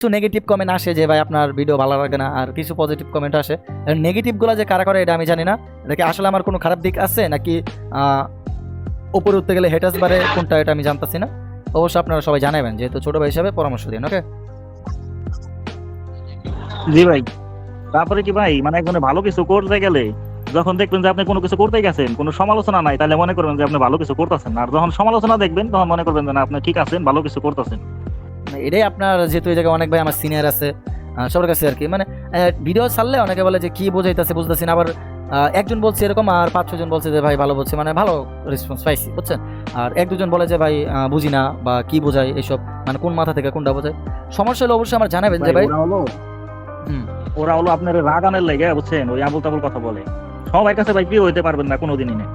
কিছু negative comment আসে যে ভাই আপনার ভিডিও ভালো লাগে না, আর কিছু পজিটিভ কমেন্ট আসে। নেগেটিভগুলো যে কারা করে এটা আমি জানি না, এটা কি আসলে আমার কোনো খারাপ দিক আছে নাকি উপরে উঠতে গেলে হেটার্স বারে কোনটা, এটা আমি জানতেছি না। অবশ্যই আপনারা সবাই জানাবেন, যেহেতু ছোট ভাই হিসাবে পরামর্শ দিন। ওকে জি ভাই। তারপরে কি ভাই, মানে একজনে ভালো কিছু করতে গেলে যখন দেখবেন যে আপনি কোনো কিছু করতে গেছেন, কোনো সমালোচনা নাই, তাহলে মনে করবেন যে আপনি ভালো কিছু করতেছেন। আর যখন সমালোচনা দেখবেন তখন মনে করবেন যে না, আপনি ঠিক আছেন, ভালো কিছু করতেছেন। এটাই আপনার, যেহেতু এই জায়গায় অনেক ভাই আমার সিনিয়র আছে সবার কাছে আর কি, মানে ভিডিও ছাড়লে অনেকে বলে যে কি বোঝাইতেছে বুঝতেছি না, আবার একজন বলছে এরকম আর 5-6 জন বলছে যে ভাই ভালো বলছে, মানে ভালো রেসপন্স পাইছি বুঝছেন। আর 1-2 জন বলে যে ভাই বুঝি না বা কি বোঝায় এইসব, মানে কোন মাথা থেকে কোনটা বোঝায়। সমস্যা হলে অবশ্যই আমার জানাবেন যে ভাই। হুম। ওরা হলো আপনার রাগানের লেগে, বুঝছেন, ওই আবুল তাবুল কথা বলে। সবার কাছে ভাই প্রিয় হইতে পারবেন না কোনোদিনই না।